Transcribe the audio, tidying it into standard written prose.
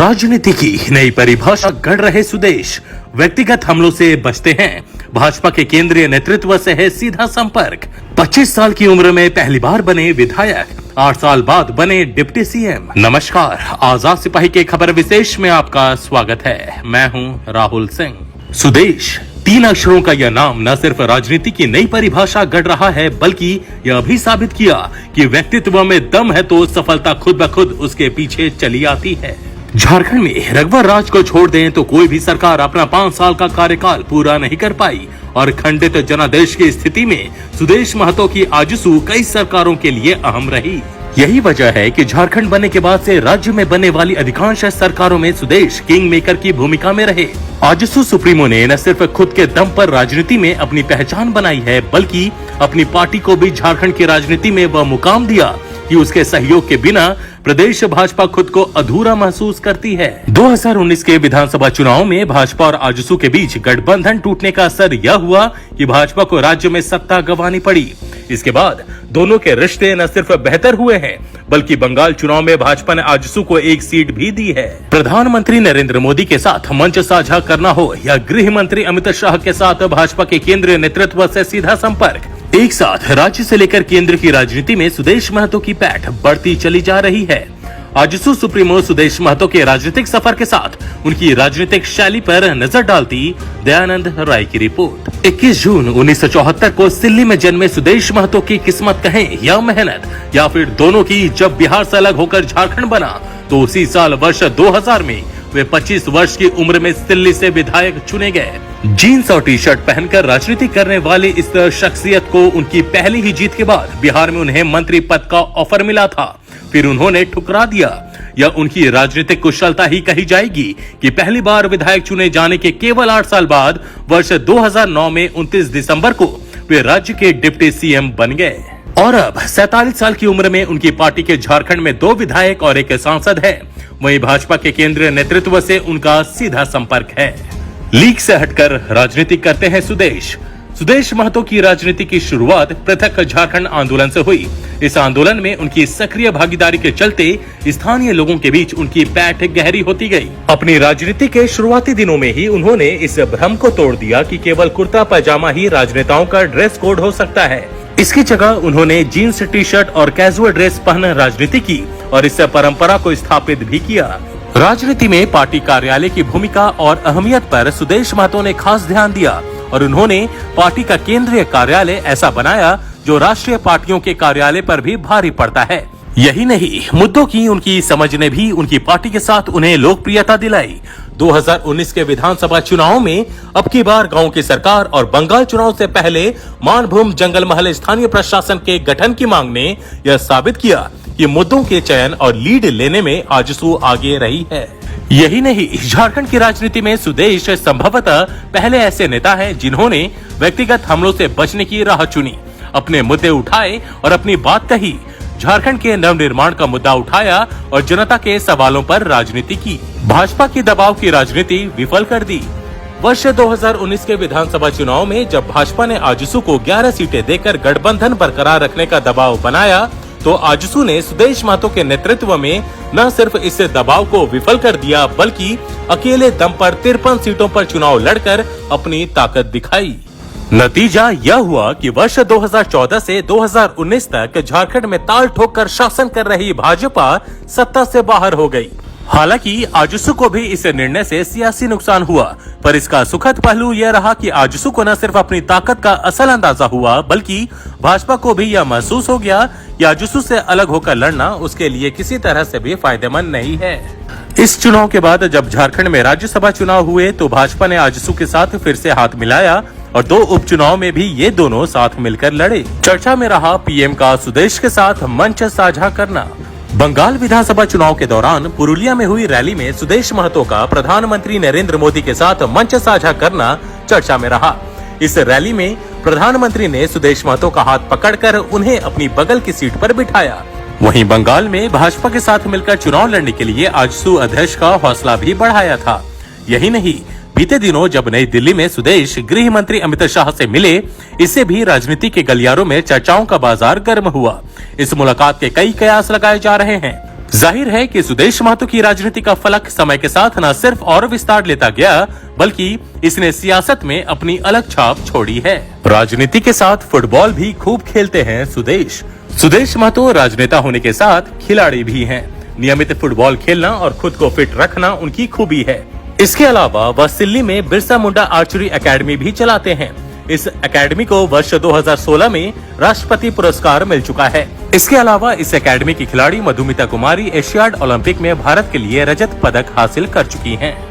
राजनीति की नई परिभाषा गढ़ रहे सुदेश व्यक्तिगत हमलों से बचते हैं। भाजपा के केंद्रीय नेतृत्व से है सीधा संपर्क। 25 साल की उम्र में पहली बार बने विधायक, 8 साल बाद बने डिप्टी सीएम। नमस्कार, आजाद सिपाही के खबर विशेष में आपका स्वागत है। मैं हूं राहुल सिंह। सुदेश 3 अक्षरों का यह नाम न सिर्फ राजनीति की नई परिभाषा गढ़ रहा है, बल्कि यह भी साबित किया कि व्यक्तित्व में दम है तो सफलता खुद ब खुद उसके पीछे चली आती है। झारखंड में रघुवर राज को छोड़ दें तो कोई भी सरकार अपना 5 साल का कार्यकाल पूरा नहीं कर पाई और खंडित जनादेश की स्थिति में सुदेश महतो की आजसू कई सरकारों के लिए अहम रही। यही वजह है कि झारखंड बनने के बाद से राज्य में बनने वाली अधिकांश सरकारों में सुदेश किंग मेकर की भूमिका में रहे। आजसू सुप्रीमो ने न सिर्फ खुद के दम पर राजनीति में अपनी पहचान बनाई है, बल्कि अपनी पार्टी को भी झारखंड की राजनीति में वह मुकाम दिया कि उसके सहयोग के बिना प्रदेश भाजपा खुद को अधूरा महसूस करती है। 2019 के विधानसभा चुनाव में भाजपा और आजसू के बीच गठबंधन टूटने का असर यह हुआ कि भाजपा को राज्य में सत्ता गंवानी पड़ी। इसके बाद दोनों के रिश्ते न सिर्फ बेहतर हुए हैं, बल्कि बंगाल चुनाव में भाजपा ने आजसू को 1 सीट भी दी है। प्रधानमंत्री नरेंद्र मोदी के साथ मंच साझा करना हो या गृह मंत्री अमित शाह के साथ भाजपा के केंद्रीय नेतृत्व से सीधा संपर्क, एक साथ राज्य से लेकर केंद्र की राजनीति में सुदेश महतो की पैठ बढ़ती चली जा रही है। आजसू सुप्रीमो सुदेश महतो के राजनीतिक सफर के साथ उनकी राजनीतिक शैली पर नजर डालती दयानंद राय की रिपोर्ट। 21 जून 1974 को सिल्ली में जन्मे सुदेश महतो की किस्मत कहें या मेहनत या फिर दोनों की, जब बिहार से अलग होकर झारखंड बना तो उसी साल वर्ष 2000 में वे 25 वर्ष की उम्र में दिल्ली से विधायक चुने गए। जीन्स और टी शर्ट पहनकर राजनीति करने वाली इस शख्सियत को उनकी पहली ही जीत के बाद बिहार में उन्हें मंत्री पद का ऑफर मिला था, फिर उन्होंने ठुकरा दिया। यह उनकी राजनीतिक कुशलता ही कही जाएगी कि पहली बार विधायक चुने जाने के केवल 8 साल बाद वर्ष 2009 में 29 दिसंबर को वे राज्य के डिप्टी सीएम बन गए और अब 47 साल की उम्र में उनकी पार्टी के झारखंड में 2 विधायक और 1 सांसद है। वहीं भाजपा के केंद्रीय नेतृत्व से उनका सीधा संपर्क है। लीग से हटकर राजनीति करते हैं सुदेश महतो की राजनीति की शुरुआत पृथक झारखंड आंदोलन से हुई। इस आंदोलन में उनकी सक्रिय भागीदारी के चलते स्थानीय लोगों के बीच उनकी पैठ गहरी होती गई। अपनी राजनीति के शुरुआती दिनों में ही उन्होंने इस भ्रम को तोड़ दिया कि केवल कुर्ता पजामा ही राजनेताओं का ड्रेस कोड हो सकता है। इसकी जगह उन्होंने जीन्स, टी शर्ट और कैजुअल ड्रेस पहन राजनीति की और इस परंपरा को स्थापित भी किया। राजनीति में पार्टी कार्यालय की भूमिका और अहमियत पर सुदेश महतो ने खास ध्यान दिया और उन्होंने पार्टी का केंद्रीय कार्यालय ऐसा बनाया जो राष्ट्रीय पार्टियों के कार्यालय पर भी भारी पड़ता है। यही नहीं, मुद्दों की उनकी समझ ने भी उनकी पार्टी के साथ उन्हें लोकप्रियता दिलाई। 2019 के विधानसभा चुनाव में अब की बार गांव की सरकार और बंगाल चुनाव से पहले मानभूम जंगल महल स्थानीय प्रशासन के गठन की मांग ने यह साबित किया कि मुद्दों के चयन और लीड लेने में आजसू आगे रही है। यही नहीं, झारखंड की राजनीति में सुदेश संभवतः पहले ऐसे नेता हैं जिन्होंने व्यक्तिगत हमलों से बचने की राह चुनी, अपने मुद्दे उठाए और अपनी बात कही। झारखंड के नवनिर्माण का मुद्दा उठाया और जनता के सवालों पर राजनीति की। भाजपा की दबाव की राजनीति विफल कर दी। वर्ष 2019 के विधानसभा चुनाव में जब भाजपा ने आजसू को 11 सीटें देकर गठबंधन बरकरार रखने का दबाव बनाया, तो आजसू ने सुदेश महतो के नेतृत्व में न सिर्फ इस दबाव को विफल कर दिया, बल्कि अकेले दम पर 53 सीटों पर चुनाव लड़कर अपनी ताकत दिखाई। नतीजा यह हुआ कि वर्ष 2014 से 2019 तक झारखंड में ताल ठोककर शासन कर रही भाजपा सत्ता से बाहर हो गई। हालांकि आजसू को भी इस निर्णय से सियासी नुकसान हुआ, पर इसका सुखद पहलू यह रहा कि आजसू को न सिर्फ अपनी ताकत का असल अंदाजा हुआ, बल्कि भाजपा को भी यह महसूस हो गया कि आजसू से अलग होकर लड़ना उसके लिए किसी तरह से भी फायदेमंद नहीं है। इस चुनाव के बाद जब झारखंड में राज्यसभा चुनाव हुए तो भाजपा ने आजसू के साथ फिर से हाथ मिलाया और 2 उपचुनाव में भी ये दोनों साथ मिलकर लड़े। चर्चा में रहा पीएम का सुदेश के साथ मंच साझा करना। बंगाल विधानसभा चुनाव के दौरान पुरुलिया में हुई रैली में सुदेश महतो का प्रधानमंत्री नरेंद्र मोदी के साथ मंच साझा करना चर्चा में रहा। इस रैली में प्रधानमंत्री ने सुदेश महतो का हाथ पकड़कर उन्हें अपनी बगल की सीट पर बिठाया। वहीं बंगाल में भाजपा के साथ मिलकर चुनाव लड़ने के लिए आजसू अध्यक्ष का हौसला भी बढ़ाया था। यही नहीं, बीते दिनों जब नई दिल्ली में सुदेश गृह मंत्री अमित शाह से मिले, इससे भी राजनीति के गलियारों में चर्चाओं का बाजार गर्म हुआ। इस मुलाकात के कई कयास लगाए जा रहे हैं। जाहिर है कि सुदेश महतो की राजनीति का फलक समय के साथ न सिर्फ और विस्तार लेता गया, बल्कि इसने सियासत में अपनी अलग छाप छोड़ी है। राजनीति के साथ फुटबॉल भी खूब खेलते हैं सुदेश महतो राजनेता होने के साथ खिलाड़ी भी हैं। नियमित फुटबॉल खेलना और खुद को फिट रखना उनकी खूबी है। इसके अलावा वह सिल्ली में बिरसा मुंडा आर्चरी एकेडमी भी चलाते हैं। इस एकेडमी को वर्ष 2016 में राष्ट्रपति पुरस्कार मिल चुका है। इसके अलावा इस एकेडमी की खिलाड़ी मधुमिता कुमारी एशियाड ओलंपिक में भारत के लिए रजत पदक हासिल कर चुकी हैं।